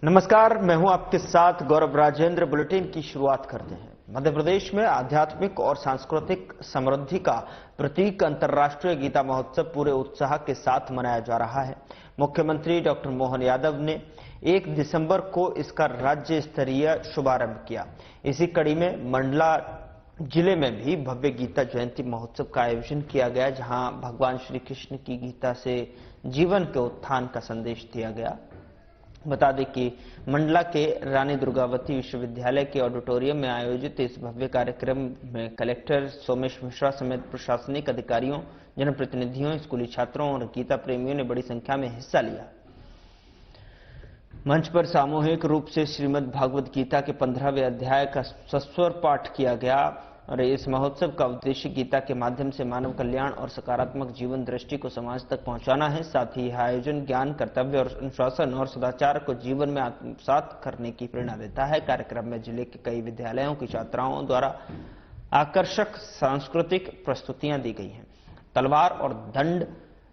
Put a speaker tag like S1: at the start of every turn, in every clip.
S1: नमस्कार, मैं हूं आपके साथ गौरव राजेंद्र। बुलेटिन की शुरुआत करते हैं। मध्य प्रदेश में आध्यात्मिक और सांस्कृतिक समृद्धि का प्रतीक अंतर्राष्ट्रीय गीता महोत्सव पूरे उत्साह के साथ मनाया जा रहा है। मुख्यमंत्री डॉक्टर मोहन यादव ने 1 दिसंबर को इसका राज्य स्तरीय शुभारंभ किया। इसी कड़ी में मंडला जिले में भी भव्य गीता जयंती महोत्सव का आयोजन किया गया, जहां भगवान श्री कृष्ण की गीता से जीवन के उत्थान का संदेश दिया गया। बता दें कि मंडला के रानी दुर्गावती विश्वविद्यालय के ऑडिटोरियम में आयोजित इस भव्य कार्यक्रम में कलेक्टर सोमेश मिश्रा समेत प्रशासनिक अधिकारियों, जनप्रतिनिधियों, स्कूली छात्रों और गीता प्रेमियों ने बड़ी संख्या में हिस्सा लिया। मंच पर सामूहिक रूप से श्रीमद् भागवत गीता के 15वें अध्याय का सस्वर पाठ किया गया और इस महोत्सव का उद्देश्य गीता के माध्यम से मानव कल्याण और सकारात्मक जीवन दृष्टि को समाज तक पहुंचाना है। साथ ही यह आयोजन ज्ञान, कर्तव्य और अनुशासन और सदाचार को जीवन में आत्मसात करने की प्रेरणा देता है। कार्यक्रम में जिले के कई विद्यालयों की छात्राओं द्वारा आकर्षक सांस्कृतिक प्रस्तुतियां दी गई हैं। तलवार और दंड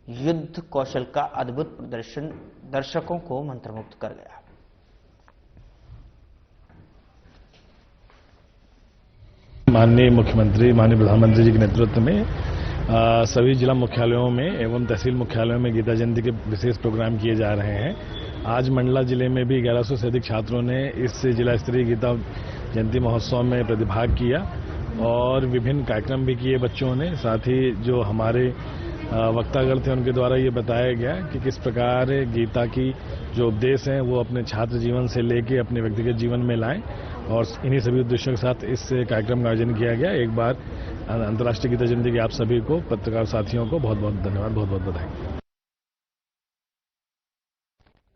S1: युद्ध कौशल का अद्भुत प्रदर्शन दर्शकों को मंत्रमुग्ध कर गया।
S2: माननीय मुख्यमंत्री, माननीय प्रधानमंत्री जी के नेतृत्व में सभी जिला मुख्यालयों में एवं तहसील मुख्यालयों में गीता जयंती के विशेष प्रोग्राम किए जा रहे हैं। आज मंडला जिले में भी 1100 से अधिक छात्रों ने इस जिला स्तरीय गीता जयंती महोत्सव में प्रतिभाग किया और विभिन्न कार्यक्रम भी किए बच्चों ने। साथ ही जो हमारे वक्तागण थे उनके द्वारा ये बताया गया कि किस प्रकार गीता की जो उपदेश हैं वो अपने छात्र जीवन से लेके अपने व्यक्तिगत जीवन में लाएं, और इन्हीं सभी उद्देश्यों के साथ इस कार्यक्रम का आयोजन किया गया। एक बार अंतर्राष्ट्रीय गीता जयंती के आप सभी को, पत्रकार साथियों को बहुत बहुत धन्यवाद, बहुत बहुत बधाई।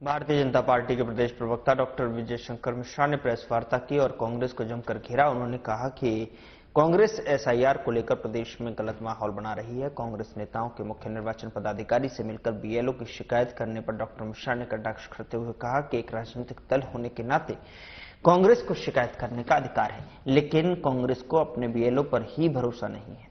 S1: भारतीय जनता पार्टी के प्रदेश प्रवक्ता डॉक्टर विजय शंकर मिश्रा ने प्रेस वार्ता की और कांग्रेस को जमकर घेरा। उन्होंने कहा कि कांग्रेस एसआईआर को लेकर प्रदेश में गलत माहौल बना रही है। कांग्रेस नेताओं के मुख्य निर्वाचन पदाधिकारी से मिलकर बीएलओ की शिकायत करने पर डॉक्टर मिश्रा ने कटाक्ष करते हुए कहा कि एक राजनीतिक दल होने के नाते कांग्रेस को शिकायत करने का अधिकार है, लेकिन कांग्रेस को अपने बीएलओ पर ही भरोसा नहीं है।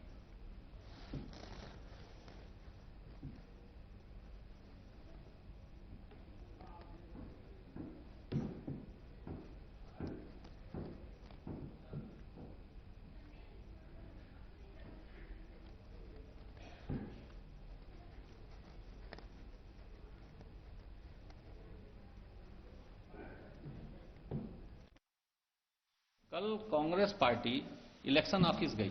S3: कल कांग्रेस पार्टी इलेक्शन ऑफिस गई।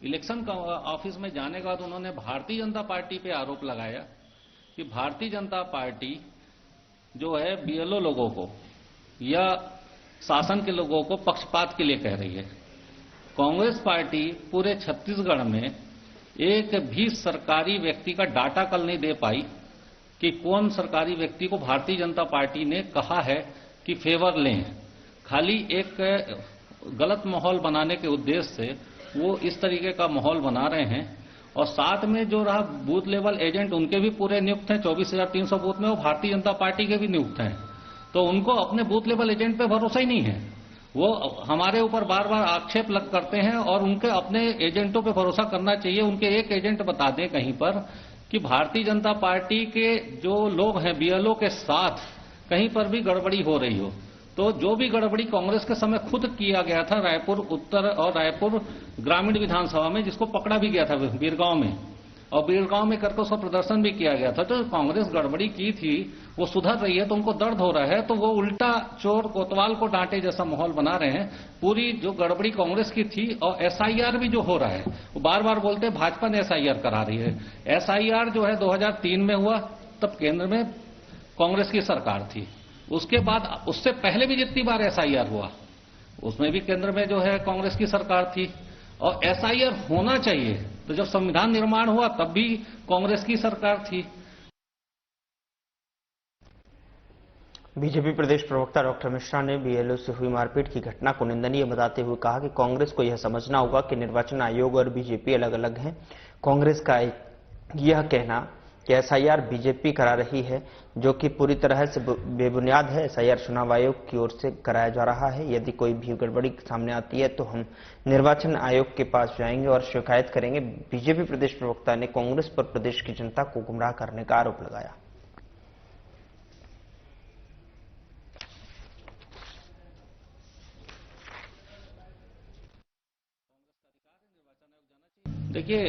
S3: इलेक्शन ऑफिस में जाने के बाद उन्होंने भारतीय जनता पार्टी पे आरोप लगाया कि भारतीय जनता पार्टी जो है बीएलओ लोगों को या शासन के लोगों को पक्षपात के लिए कह रही है। कांग्रेस पार्टी पूरे छत्तीसगढ़ में एक भी सरकारी व्यक्ति का डाटा कल नहीं दे पाई कि कौन सरकारी व्यक्ति को भारतीय जनता पार्टी ने कहा है कि फेवर लें। खाली एक गलत माहौल बनाने के उद्देश्य से वो इस तरीके का माहौल बना रहे हैं। और साथ में जो रहा बूथ लेवल एजेंट, उनके भी पूरे नियुक्त हैं। 24,300 बूथ में वो भारतीय जनता पार्टी के भी नियुक्त हैं। तो उनको अपने बूथ लेवल एजेंट पे भरोसा ही नहीं है। वो हमारे ऊपर बार बार आक्षेप करते हैं और उनके अपने एजेंटों पे भरोसा करना चाहिए। उनके एक एजेंट बता दें कहीं पर कि भारतीय जनता पार्टी के जो लोग हैं बीएलओ के साथ कहीं पर भी गड़बड़ी हो रही हो। तो जो भी गड़बड़ी कांग्रेस के समय खुद किया गया था रायपुर उत्तर और रायपुर ग्रामीण विधानसभा में, जिसको पकड़ा भी गया था बीरगांव में, और बीरगांव में करके उसका प्रदर्शन भी किया गया था। तो कांग्रेस गड़बड़ी की थी वो सुधर रही है, तो उनको दर्द हो रहा है, तो वो उल्टा चोर कोतवाल को डांटे जैसा माहौल बना रहे हैं। पूरी जो गड़बड़ी कांग्रेस की थी, और एसआईआर भी जो हो रहा है, वो बार बार बोलते हैं भाजपा ने एसआईआर करा रही है। एसआईआर जो है 2003 में हुआ, तब केंद्र में कांग्रेस की सरकार थी। उसके बाद उससे पहले भी जितनी बार एसआईआर हुआ उसमें भी केंद्र में जो है कांग्रेस की सरकार थी। और एसआईआर होना चाहिए, तो जब संविधान निर्माण हुआ तब भी कांग्रेस की सरकार थी।
S1: बीजेपी प्रदेश प्रवक्ता डॉक्टर मिश्रा ने बीएलओ से हुई मारपीट की घटना को निंदनीय बताते हुए कहा कि कांग्रेस को यह समझना होगा कि निर्वाचन आयोग और बीजेपी अलग अलग हैं। कांग्रेस का यह कहना कि एसआईआर बीजेपी करा रही है, जो कि पूरी तरह से बेबुनियाद है। एसआईआर चुनाव आयोग की ओर से कराया जा रहा है। यदि कोई भी गड़बड़ी सामने आती है तो हम निर्वाचन आयोग के पास जाएंगे और शिकायत करेंगे। बीजेपी प्रदेश प्रवक्ता ने कांग्रेस पर प्रदेश की जनता को गुमराह करने का आरोप लगाया।
S3: देखिए,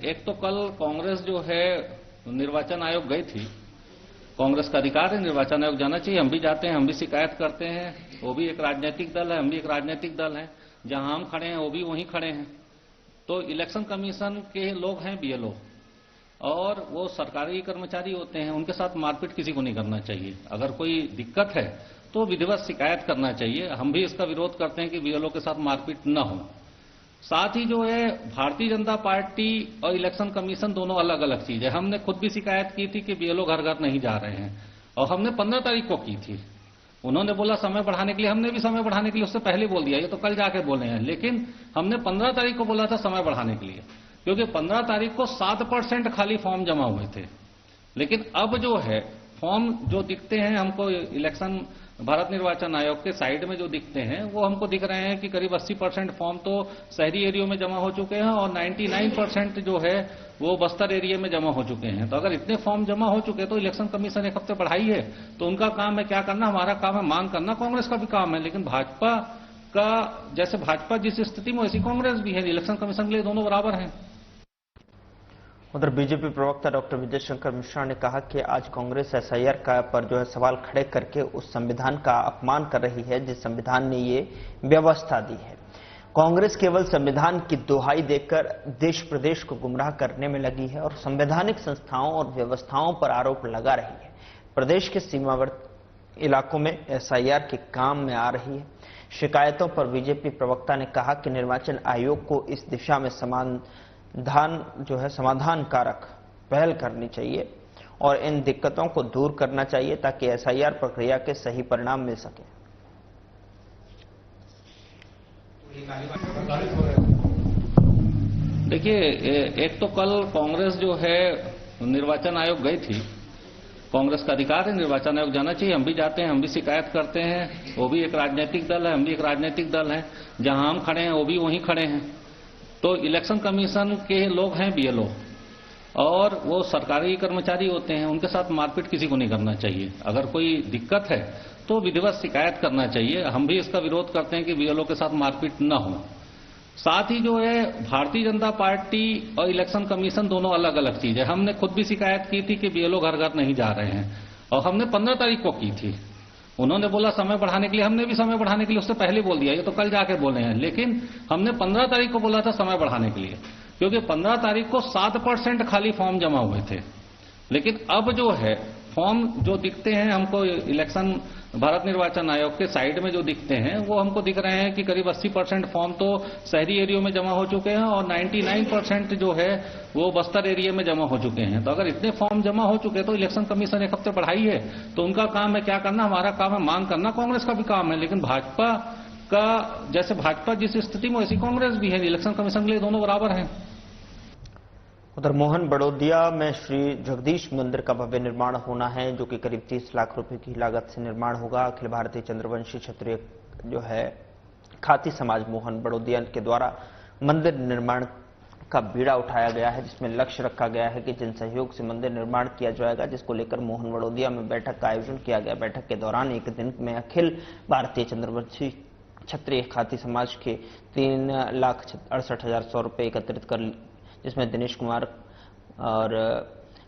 S3: एक तो कल कांग्रेस जो है निर्वाचन आयोग गई थी। कांग्रेस का अधिकार है, निर्वाचन आयोग जाना चाहिए। हम भी जाते हैं, हम भी शिकायत करते हैं। वो भी एक राजनीतिक दल है, हम भी एक राजनीतिक दल हैं। जहां हम खड़े हैं वो भी वहीं खड़े हैं। तो इलेक्शन कमीशन के लोग हैं बीएलओ, और वो सरकारी कर्मचारी होते हैं। उनके साथ मारपीट किसी को नहीं करना चाहिए। अगर कोई दिक्कत है तो विधिवत शिकायत करना चाहिए। हम भी इसका विरोध करते हैं कि बीएलओ के साथ मारपीट न हो। साथ ही जो है, भारतीय जनता पार्टी और इलेक्शन कमीशन दोनों अलग अलग चीज है। हमने खुद भी शिकायत की थी कि बीएलओ घर घर नहीं जा रहे हैं, और हमने 15 तारीख को की थी। उन्होंने बोला समय बढ़ाने के लिए, हमने भी समय बढ़ाने के लिए उससे पहले बोल दिया। ये तो कल जाके बोले हैं, लेकिन हमने 15 तारीख को बोला था समय बढ़ाने के लिए, क्योंकि 15 तारीख को 7% खाली फॉर्म जमा हुए थे। लेकिन अब जो है, फॉर्म जो दिखते हैं हमको इलेक्शन भारत निर्वाचन आयोग के साइड में जो दिखते हैं, वो हमको दिख रहे हैं कि करीब 80% फॉर्म तो शहरी एरियो में जमा हो चुके हैं, और 99% जो है वो बस्तर एरिया में जमा हो चुके हैं। तो अगर इतने फॉर्म जमा हो चुके तो इलेक्शन कमीशन एक हफ्ते बढ़ाई है, तो उनका काम है क्या करना, हमारा काम है मांग करना। कांग्रेस का भी काम है, लेकिन भाजपा का, जैसे भाजपा जिस स्थिति में वैसी कांग्रेस भी है। इलेक्शन कमीशन के लिए दोनों बराबर हैं।
S1: उधर बीजेपी प्रवक्ता डॉक्टर विजय शंकर मिश्रा ने कहा कि आज कांग्रेस एसआईआर का पर जो है सवाल खड़े करके उस संविधान का अपमान कर रही है जिस संविधान ने ये व्यवस्था दी है। कांग्रेस केवल संविधान की दुहाई देकर देश प्रदेश को गुमराह करने में लगी है और संवैधानिक संस्थाओं और व्यवस्थाओं पर आरोप लगा रही है। प्रदेश के सीमावर्ती इलाकों में एसआईआर के काम में आ रही है। शिकायतों पर बीजेपी प्रवक्ता ने कहा कि निर्वाचन आयोग को इस दिशा में समाधान कारक पहल करनी चाहिए और इन दिक्कतों को दूर करना चाहिए ताकि एसआईआर प्रक्रिया के सही परिणाम मिल सके।
S3: देखिए, एक तो कल कांग्रेस जो है निर्वाचन आयोग गई थी। कांग्रेस का अधिकार है, निर्वाचन आयोग जाना चाहिए। हम भी जाते हैं, हम भी शिकायत करते हैं। वो भी एक राजनीतिक दल है, हम भी एक राजनीतिक दल हैं। जहां हम खड़े हैं वो भी वहीं खड़े हैं। तो इलेक्शन कमीशन के लोग हैं बीएलओ, और वो सरकारी कर्मचारी होते हैं। उनके साथ मारपीट किसी को नहीं करना चाहिए। अगर कोई दिक्कत है तो विधिवत शिकायत करना चाहिए। हम भी इसका विरोध करते हैं कि बीएलओ के साथ मारपीट न हो। साथ ही जो है, भारतीय जनता पार्टी और इलेक्शन कमीशन दोनों अलग अलग चीज है। हमने खुद भी शिकायत की थी कि बीएलओ घर घर नहीं जा रहे हैं, और हमने 15 तारीख को की थी। उन्होंने बोला समय बढ़ाने के लिए, हमने भी समय बढ़ाने के लिए उससे पहले बोल दिया। ये तो कल जाके बोले हैं, लेकिन हमने 15 तारीख को बोला था समय बढ़ाने के लिए, क्योंकि 15 तारीख को 7% खाली फॉर्म जमा हुए थे। लेकिन अब जो है, फॉर्म जो दिखते हैं हमको इलेक्शन भारत निर्वाचन आयोग के साइड में जो दिखते हैं, वो हमको दिख रहे हैं कि करीब 80% फॉर्म तो शहरी एरियो में जमा हो चुके हैं, और 99% जो है वो बस्तर एरिया में जमा हो चुके हैं। तो अगर इतने फॉर्म जमा हो चुके तो इलेक्शन कमीशन एक हफ्ते बढ़ाई है, तो उनका काम है क्या करना, हमारा काम है मांग करना। कांग्रेस का भी काम है, लेकिन भाजपा का, जैसे भाजपा जिस स्थिति में वैसी कांग्रेस भी है। इलेक्शन कमीशन के लिए दोनों बराबर हैं।
S1: उधर मोहन बड़ौदिया में श्री जगदीश मंदिर का भव्य निर्माण होना है, जो कि करीब 30 लाख रुपए की लागत से निर्माण होगा। अखिल भारतीय चंद्रवंशी क्षत्रिय जो है खाती समाज मोहन बड़ौदिया के द्वारा मंदिर निर्माण का बीड़ा उठाया गया है, जिसमें लक्ष्य रखा गया है कि जन सहयोग से मंदिर निर्माण किया जाएगा, जिसको लेकर मोहन बड़ौदिया में बैठक का आयोजन किया गया। बैठक के दौरान एक दिन में अखिल भारतीय चंद्रवंशी क्षत्रिय खाती समाज के 3,68,100 रुपए एकत्रित कर, जिसमें दिनेश कुमार और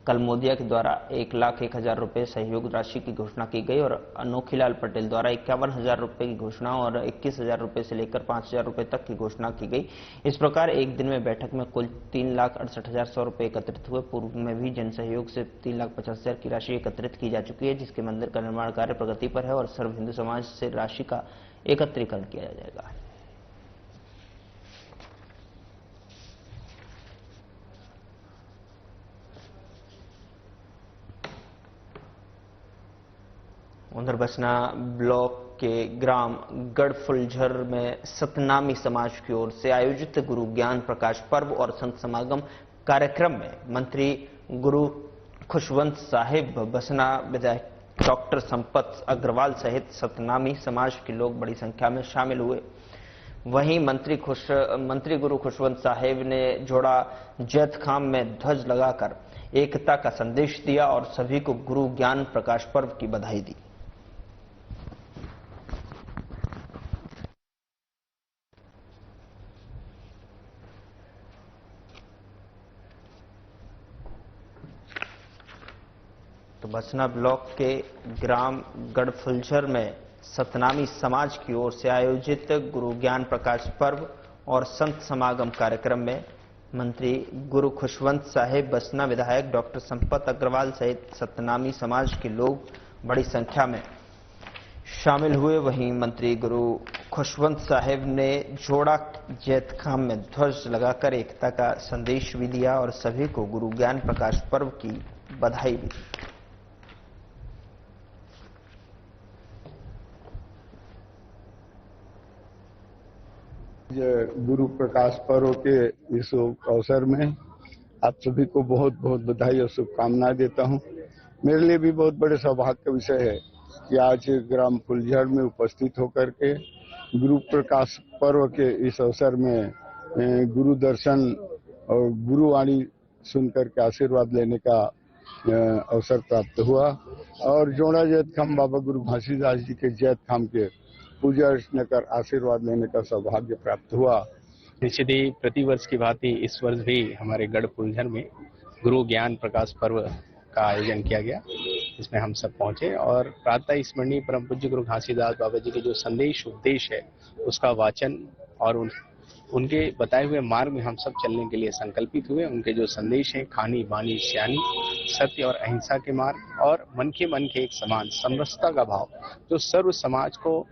S1: कलमोदिया के द्वारा 1,01,000 रुपए सहयोग राशि की घोषणा की गई और अनोखीलाल पटेल द्वारा 51,000 रुपए की घोषणा और 21,000 रुपए से लेकर 5,000 रुपए तक की घोषणा की गई। इस प्रकार एक दिन में बैठक में कुल 3,68,100 रुपए एकत्रित हुए। पूर्व में भी जन सहयोग से 3,50,000 की राशि एकत्रित की जा चुकी है, जिसके मंदिर का निर्माण कार्य प्रगति पर है और सर्व हिंदू समाज से राशि का एकत्रीकरण किया जाएगा। उधर बसना ब्लॉक के ग्राम गढ़फुलझर में सतनामी समाज की ओर से आयोजित गुरु ज्ञान प्रकाश पर्व और संत समागम कार्यक्रम में मंत्री गुरु खुशवंत साहिब, बसना विधायक डॉक्टर संपत अग्रवाल सहित सतनामी समाज के लोग बड़ी संख्या में शामिल हुए। वहीं मंत्री गुरु खुशवंत साहिब ने जोड़ा जैत खाम में ध्वज लगाकर एकता का संदेश दिया और सभी को गुरु ज्ञान प्रकाश पर्व की बधाई दी। तो बसना ब्लॉक के ग्राम गढ़फुलझर में सतनामी समाज की ओर से आयोजित गुरु ज्ञान प्रकाश पर्व और संत समागम कार्यक्रम में मंत्री गुरु खुशवंत साहिब, बसना विधायक डॉक्टर संपत अग्रवाल सहित सतनामी समाज के लोग बड़ी संख्या में शामिल हुए। वहीं मंत्री गुरु खुशवंत साहिब ने जोड़ा जैतखाम में ध्वज लगाकर एकता का संदेश भी दिया और सभी को गुरु ज्ञान प्रकाश पर्व की बधाई भी दी।
S4: गुरु प्रकाश पर्व के इस अवसर में आप सभी को बहुत बहुत बधाई और शुभकामनाएं देता हूं। मेरे लिए भी बहुत बड़े सौभाग्य का विषय है कि आज ग्राम फुलझर में उपस्थित होकर के गुरु प्रकाश पर्व के इस अवसर में गुरु दर्शन और गुरुवाणी सुनकर के आशीर्वाद लेने का अवसर प्राप्त हुआ और जोड़ा जैतखाम बाबा गुरु घासीदास जी के जैतखाम के पूजा अर्चना कर आशीर्वाद लेने का सौभाग्य प्राप्त हुआ।
S5: निश्चित ही प्रतिवर्ष की भांति इस वर्ष भी हमारे गढ़ फुलझर में गुरु ज्ञान प्रकाश पर्व का आयोजन किया गया, इसमें हम सब पहुंचे और प्रातः स्मरणीय परम पूज्य गुरु घासीदास बाबा जी के जो संदेश उपदेश है उसका वाचन और उनके बताए हुए मार्ग में हम सब चलने के लिए संकल्पित हुए। उनके जो संदेश हैं खानी बानी सियानी, सत्य और अहिंसा के मार्ग और मन के एक समान समरसता का भाव, जो सर्व समाज को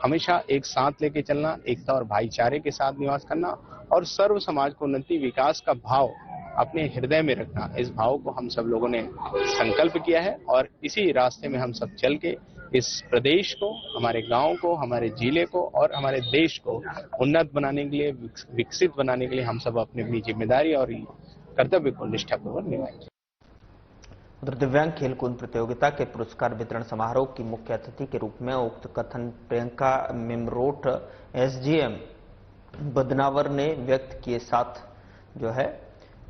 S5: हमेशा एक साथ लेके चलना, एकता और भाईचारे के साथ निवास करना और सर्व समाज को उन्नति विकास का भाव अपने हृदय में रखना, इस भाव को हम सब लोगों ने संकल्प किया है और इसी रास्ते में हम सब चल के इस प्रदेश को, हमारे गांव को, हमारे जिले को और हमारे देश को उन्नत बनाने के लिए, विकसित बनाने के लिए हम सब अपनी जिम्मेदारी और कर्तव्य को निष्ठापूर्वक निभाएंगे।
S1: उधर दिव्यांग खेलकूद प्रतियोगिता के पुरस्कार वितरण समारोह की मुख्य अतिथि के रूप में उक्त कथन प्रियंका मिमरोट एसडीएम बदनावर ने व्यक्त किए साथ जो है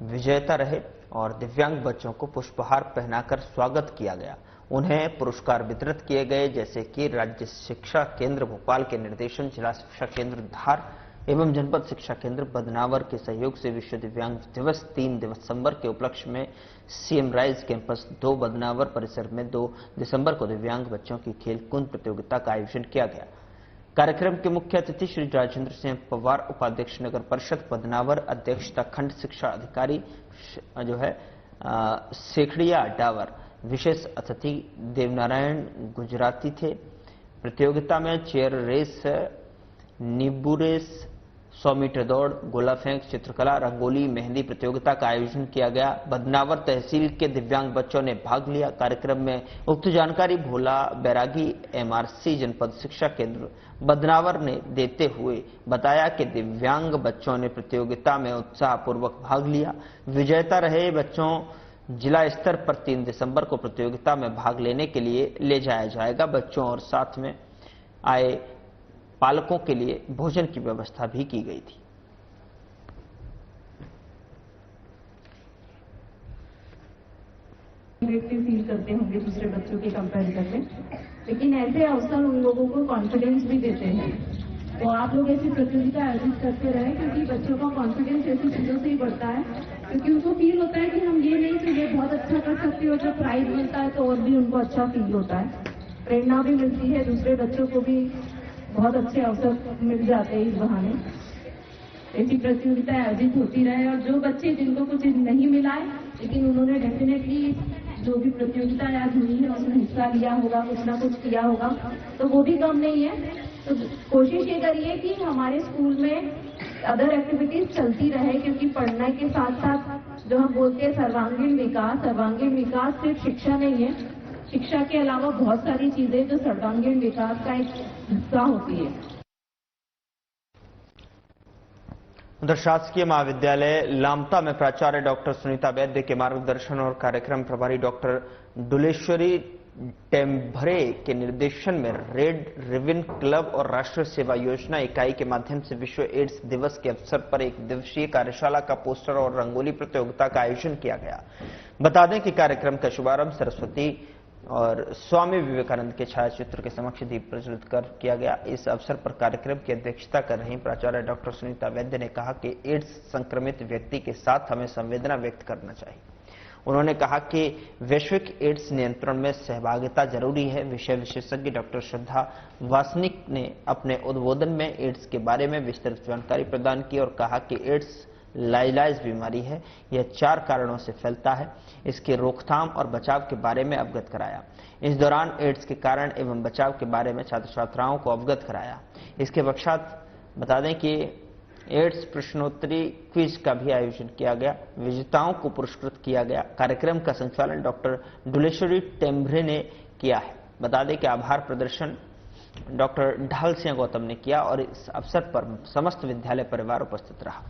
S1: विजेता रहे और दिव्यांग बच्चों को पुष्पहार पहनाकर स्वागत किया गया। उन्हें पुरस्कार वितरित किए गए जैसे कि राज्य शिक्षा केंद्र भोपाल के निर्देशन, जिला शिक्षा केंद्र धार एवं जनपद शिक्षा केंद्र बदनावर के सहयोग से विश्व दिव्यांग दिवस 3 दिसंबर के उपलक्ष्य में सीएम राइज कैंपस 2 बदनावर परिसर में 2 दिसंबर को दिव्यांग बच्चों की खेलकूद प्रतियोगिता का आयोजन किया गया। कार्यक्रम के मुख्य अतिथि श्री राजेंद्र सिंह पवार, उपाध्यक्ष नगर परिषद बदनावर, अध्यक्षता खंड शिक्षा अधिकारी जो है शेखड़िया डावर, विशेष अतिथि देवनारायण गुजराती थे। प्रतियोगिता में चेयर रेस, नींबू रेस, 100 मीटर दौड़, गोला फेंक, चित्रकला, रंगोली, मेहंदी प्रतियोगिता का आयोजन किया गया। बदनावर तहसील के दिव्यांग बच्चों ने भाग लिया। कार्यक्रम में उक्त जानकारी भोला बैरागी एमआरसी जनपद शिक्षा केंद्र बदनावर ने देते हुए बताया कि दिव्यांग बच्चों ने प्रतियोगिता में उत्साहपूर्वक भाग लिया। विजेता रहे बच्चों जिला स्तर पर 3 दिसंबर को प्रतियोगिता में भाग लेने के लिए ले जाया जाएगा। बच्चों और साथ में आए पालकों के लिए भोजन की व्यवस्था भी की गई थी।
S6: फील करते होंगे दूसरे बच्चों के कंपैरिजन में, लेकिन ऐसे अवसर उन लोगों को कॉन्फिडेंस भी देते हैं। तो आप लोग ऐसी प्रतियोगिता आयोजित करते रहे क्योंकि बच्चों का कॉन्फिडेंस ऐसी चीजों से ही बढ़ता है, क्योंकि उनको फील होता है कि हम ये नहीं कि ये बहुत अच्छा कर सकते हो, जब प्राइज मिलता है तो और भी उनको अच्छा फील होता है, प्रेरणा भी मिलती है, दूसरे बच्चों को भी बहुत अच्छे अवसर मिल जाते हैं इस बहाने। ऐसी प्रतियोगिता आयोजित होती रहे और जो बच्चे जिनको कुछ नहीं मिला है लेकिन उन्होंने डेफिनेटली जो भी प्रतियोगिता आज हुई है उसमें हिस्सा लिया होगा, कुछ ना कुछ किया होगा, तो वो भी कम नहीं है। तो कोशिश ये करिए कि हमारे स्कूल में अदर एक्टिविटीज चलती रहे, क्योंकि पढ़ने के साथ साथ जो हम बोलते हैं सर्वांगीण विकास सिर्फ शिक्षा नहीं है, शिक्षा के अलावा बहुत सारी चीजें जो सर्वांगीण विकास का एक हिस्सा होती है।
S1: उधर शासकीय महाविद्यालय लामता में प्राचार्य डॉक्टर सुनीता वैद्य के मार्गदर्शन और कार्यक्रम प्रभारी डॉक्टर डुलेश्वरी टेम्भरे के निर्देशन में रेड रिबन क्लब और राष्ट्रीय सेवा योजना इकाई के माध्यम से विश्व एड्स दिवस के अवसर पर 1 दिवसीय कार्यशाला का पोस्टर और रंगोली प्रतियोगिता का आयोजन किया गया। बता दें कि कार्यक्रम का शुभारंभ सरस्वती और स्वामी विवेकानंद के छायाचित्र के समक्ष दीप प्रज्वलित कर किया गया। इस अवसर पर कार्यक्रम की अध्यक्षता कर रही प्राचार्य डॉक्टर सुनीता वैद्य ने कहा कि एड्स संक्रमित व्यक्ति के साथ हमें संवेदना व्यक्त करना चाहिए। उन्होंने कहा कि वैश्विक एड्स नियंत्रण में सहभागिता जरूरी है। विषय विशेषज्ञ डॉक्टर श्रद्धा वासनिक ने अपने उद्बोधन में एड्स के बारे में विस्तृत जानकारी प्रदान की और कहा कि एड्स लाइलाज बीमारी है। यह 4 कारणों से फैलता है। इसके रोकथाम और बचाव के बारे में अवगत कराया। इस दौरान एड्स के कारण एवं बचाव के बारे में छात्र छात्राओं को अवगत कराया। इसके पश्चात बता दें कि एड्स प्रश्नोत्तरी क्विज का भी आयोजन किया गया। विजेताओं को पुरस्कृत किया गया। कार्यक्रम का संचालन डॉक्टर डुलेश्वरी टेम्भरे ने किया है। बता दें कि आभार प्रदर्शन डॉक्टर ढाल सिंह गौतम ने किया और इस अवसर पर समस्त विद्यालय परिवार उपस्थित रहा।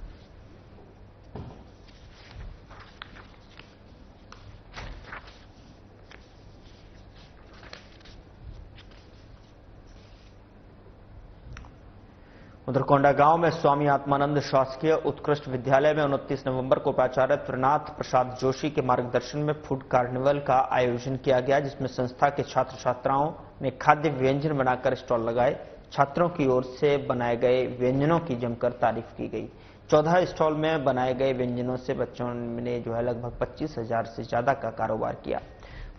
S1: उधर कोंडागांव में स्वामी आत्मानंद शासकीय उत्कृष्ट विद्यालय में 29 नवंबर को प्राचार्य त्रिनाथ प्रसाद जोशी के मार्गदर्शन में फूड कार्निवल का आयोजन किया गया, जिसमें संस्था के छात्र छात्राओं ने खाद्य व्यंजन बनाकर स्टॉल लगाए। छात्रों की ओर से बनाए गए व्यंजनों की जमकर तारीफ की गई। 14 स्टॉल में बनाए गए व्यंजनों से बच्चों ने लगभग 25,000 से ज्यादा का कारोबार किया।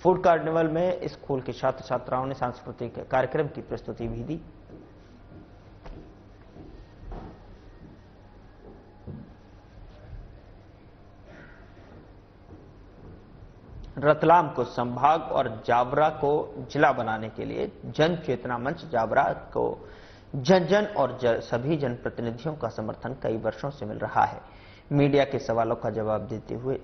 S1: फूड कार्निवल में स्कूल के छात्र छात्राओं ने सांस्कृतिक कार्यक्रम की प्रस्तुति भी दी। रतलाम को संभाग और जावरा को जिला बनाने के लिए जन चेतना मंच जावरा को जन जन और सभी जनप्रतिनिधियों का समर्थन कई वर्षों से मिल रहा है। मीडिया के सवालों का जवाब देते हुए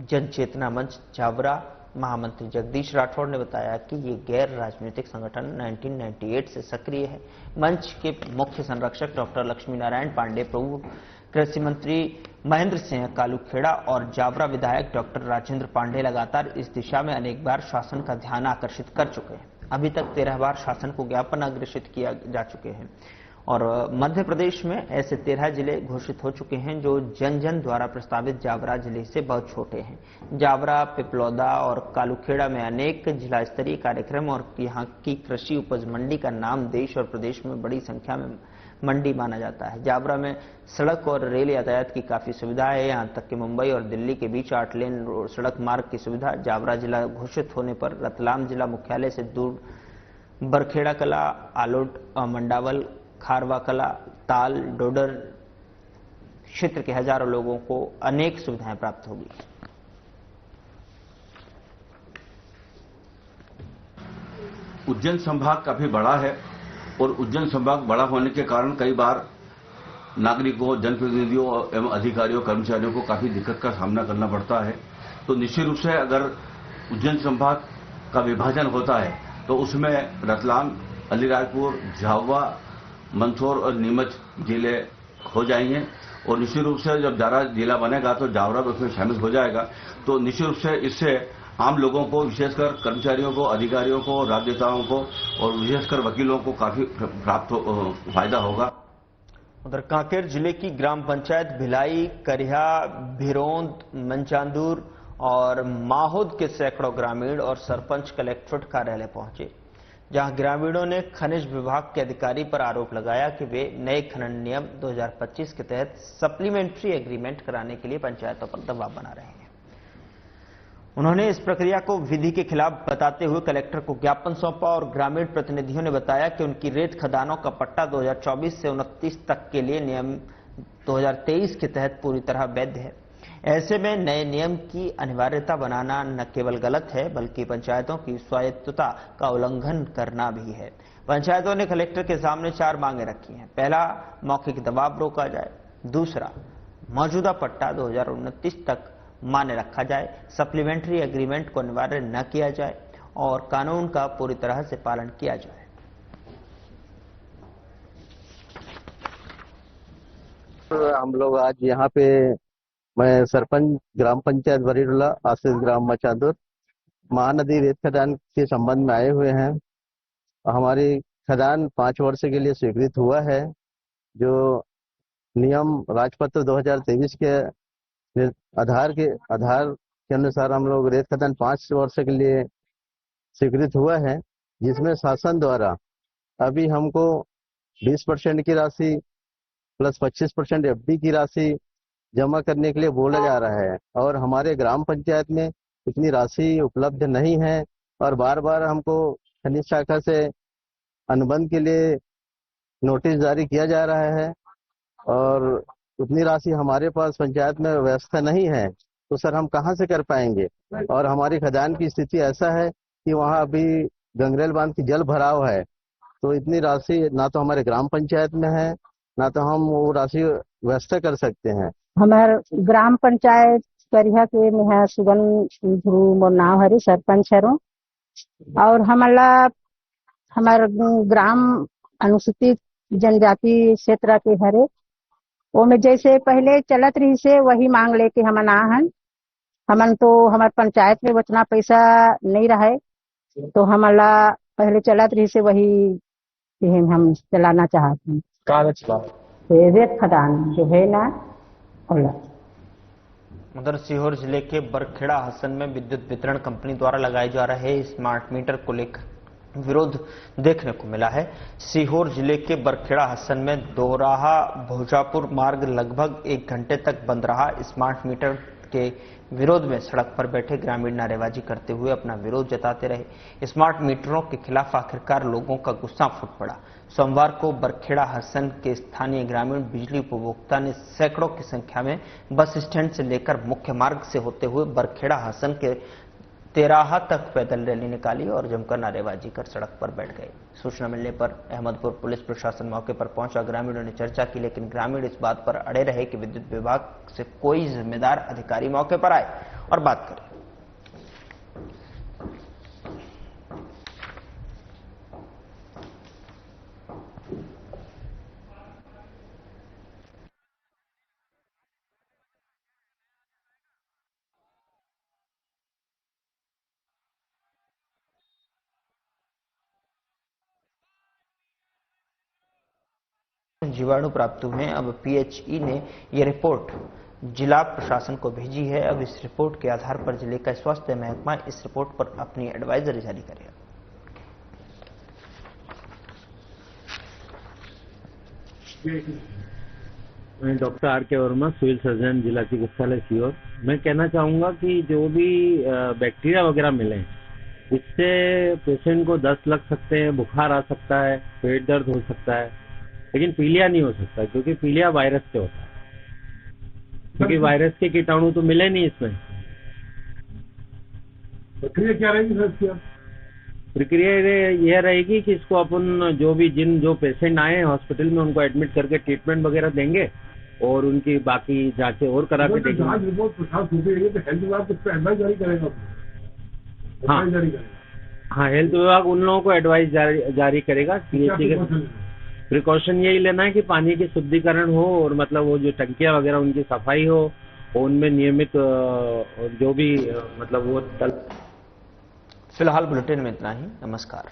S1: जन चेतना मंच जावरा महामंत्री जगदीश राठौड़ ने बताया कि ये गैर राजनीतिक संगठन 1998 से सक्रिय है। मंच के मुख्य संरक्षक डॉक्टर लक्ष्मी नारायण पांडे, पूर्व कृषि मंत्री महेंद्र सिंह कालूखेड़ा और जावरा विधायक डॉक्टर राजेंद्र पांडे लगातार इस दिशा में अनेक बार शासन का ध्यान आकर्षित कर चुके हैं। अभी तक 13 बार शासन को ज्ञापन अग्रेषित किया जा चुके हैं और मध्य प्रदेश में ऐसे 13 जिले घोषित हो चुके हैं जो जन जन द्वारा प्रस्तावित जावरा जिले से बहुत छोटे हैं। जावरा, पिपलौदा और कालूखेड़ा में अनेक जिला स्तरीय कार्यक्रम और यहाँ की कृषि उपज मंडी का नाम देश और प्रदेश में बड़ी संख्या में मंडी माना जाता है। जावरा में सड़क और रेल यातायात की काफी सुविधा है। यहाँ तक कि मुंबई और दिल्ली के बीच 8 लेन सड़क मार्ग की सुविधा। जावरा जिला घोषित होने पर रतलाम जिला मुख्यालय से दूर बरखेड़ा कला, आलोट, मंडावल, खारवा कला, ताल, डोडर क्षेत्र के हजारों लोगों को अनेक सुविधाएं प्राप्त होगी।
S7: उज्जैन संभाग काफी बड़ा है और उज्जैन संभाग बड़ा होने के कारण कई बार नागरिकों, जनप्रतिनिधियों एवं अधिकारियों, कर्मचारियों को काफी दिक्कत का सामना करना पड़ता है। तो निश्चित रूप से अगर उज्जैन संभाग का विभाजन होता है तो उसमें रतलाम, अलीराजपुर, झाबुआ, मंदसौर और नीमच जिले हो जाएंगे और निश्चित रूप से जब जावरा जिला बनेगा तो जावरा उसमें शामिल हो जाएगा। तो निश्चित रूप से इससे आम लोगों को, विशेषकर कर्मचारियों को, अधिकारियों को, राजनेताओं को और विशेषकर वकीलों को काफी फायदा होगा।
S1: उधर कांकेर जिले की ग्राम पंचायत भिलाई, करिहा, भिरोंद, मंचांदूर और माहौद के सैकड़ों ग्रामीण और सरपंच कलेक्ट्रेट कार्यालय पहुंचे, जहां ग्रामीणों ने खनिज विभाग के अधिकारी पर आरोप लगाया कि वे नए खनन नियम 2025 के तहत सप्लीमेंट्री एग्रीमेंट कराने के लिए पंचायतों पर दबाव बना रहे हैं। उन्होंने इस प्रक्रिया को विधि के खिलाफ बताते हुए कलेक्टर को ज्ञापन सौंपा और ग्रामीण प्रतिनिधियों ने बताया कि उनकी रेत खदानों का पट्टा 2024 से 29 तक के लिए नियम 2023 के तहत पूरी तरह वैध है। ऐसे में नए नियम की अनिवार्यता बनाना न केवल गलत है बल्कि पंचायतों की स्वायत्तता का उल्लंघन करना भी है। पंचायतों ने कलेक्टर के सामने 4 मांगे रखी हैं। पहला, मौखिक दबाव रोका जाए। दूसरा, मौजूदा पट्टा 2029 तक मान्य रखा जाए। सप्लीमेंट्री एग्रीमेंट को अनिवार्य न किया जाए और कानून का पूरी तरह से पालन किया जाए।
S8: हम लोग आज यहाँ पे, मैं सरपंच ग्राम पंचायत वरीडुल्ला, आशीष ग्राम मचादुर, महानदी रेत खदान के संबंध में आए हुए हैं। हमारी खदान 5 वर्ष के लिए स्वीकृत हुआ है। जो नियम राजपत्र 2023 के आधार के अनुसार हम लोग रेत खदान 5 वर्ष के लिए स्वीकृत हुआ है, जिसमें शासन द्वारा अभी हमको 20% की राशि प्लस 25% एफडी की राशि जमा करने के लिए बोला जा रहा है और हमारे ग्राम पंचायत में इतनी राशि उपलब्ध नहीं है और बार बार हमको खनिज शाखा से अनुबंध के लिए नोटिस जारी किया जा रहा है और उतनी राशि हमारे पास पंचायत में व्यवस्था नहीं है, तो सर हम कहाँ से कर पाएंगे। और हमारी खदान की स्थिति ऐसा है कि वहाँ अभी गंगरेल बांध की जल भराव है, तो इतनी राशि ना तो हमारे ग्राम पंचायत में है ना तो हम वो राशि व्यवस्था कर सकते हैं।
S9: हमारे ग्राम पंचायत करिया के में है सुगन ध्रुव मोर नाम हरे सरपंच हरो और हमारे ग्राम अनुसूचित जनजाति क्षेत्र के हरे वो में जैसे पहले चलत रही से वही मांग लेके हमन आ हन। हमन तो हमारे पंचायत में उतना पैसा नहीं रहे तो हमला पहले चलत रही से वही हम चलाना चाहते हैं।
S5: कागज
S9: रेत खदान जो है ना ओला।
S1: उधर सीहोर जिले के बरखेड़ा हसन में विद्युत वितरण कंपनी द्वारा लगाए जा रहे स्मार्ट मीटर को लेकर विरोध देखने को मिला है। सीहोर जिले के बरखेड़ा हसन में दोराहा भोजापुर मार्ग लगभग 1 घंटे तक बंद रहा। स्मार्ट मीटर के विरोध में सड़क पर बैठे ग्रामीण नारेबाजी करते हुए अपना विरोध जताते रहे। स्मार्ट मीटरों के खिलाफ आखिरकार लोगों का गुस्सा फूट पड़ा। सोमवार को बरखेड़ा हसन के स्थानीय ग्रामीण बिजली उपभोक्ता ने सैकड़ों की संख्या में बस स्टैंड से लेकर मुख्य मार्ग से होते हुए बरखेड़ा हसन के तेराहा तक पैदल रैली निकाली और जमकर नारेबाजी कर सड़क पर बैठ गए। सूचना मिलने पर अहमदपुर पुलिस प्रशासन मौके पर पहुंचा। ग्रामीणों ने चर्चा की, लेकिन ग्रामीण इस बात पर अड़े रहे कि विद्युत विभाग से कोई जिम्मेदार अधिकारी मौके पर आए और बात करे। जीवाणु प्राप्त हुए हैं। अब पीएचई ने यह रिपोर्ट जिला प्रशासन को भेजी है। अब इस रिपोर्ट के आधार पर जिले का स्वास्थ्य महकमा इस रिपोर्ट पर अपनी एडवाइजरी जारी करेगा।
S10: मैं doctor R K. Verma, civil surgeon, जिला चिकित्सालय सीहोर। मैं कहना चाहूंगा कि जो भी बैक्टीरिया वगैरह मिले इससे पेशेंट को दस्त लग सकते हैं, बुखार आ सकता है, पेट दर्द हो सकता है, लेकिन पीलिया नहीं हो सकता क्योंकि पीलिया वायरस से होता है। क्योंकि वायरस के कीटाणु तो मिले नहीं इसमें।
S2: प्रक्रिया क्या रहेगी सर?
S10: प्रक्रिया यह रहेगी कि इसको अपन जो पेशेंट आए हैं हॉस्पिटल में उनको एडमिट करके ट्रीटमेंट वगैरह देंगे और उनकी बाकी जांचें और करा के देंगे।
S2: जांच रिपोर्ट प्रसाद होगी तो हेल्थ विभाग उस पर एडवाइस जारी करेगा।
S10: हाँ, हेल्थ विभाग उन लोगों को एडवाइस जारी करेगा। प्रिकॉशन यही लेना है कि पानी की शुद्धिकरण हो और मतलब वो जो टंकियां वगैरह उनकी सफाई हो और उनमें नियमित जो भी मतलब वो।
S1: फिलहाल बुलेटिन में इतना ही। नमस्कार।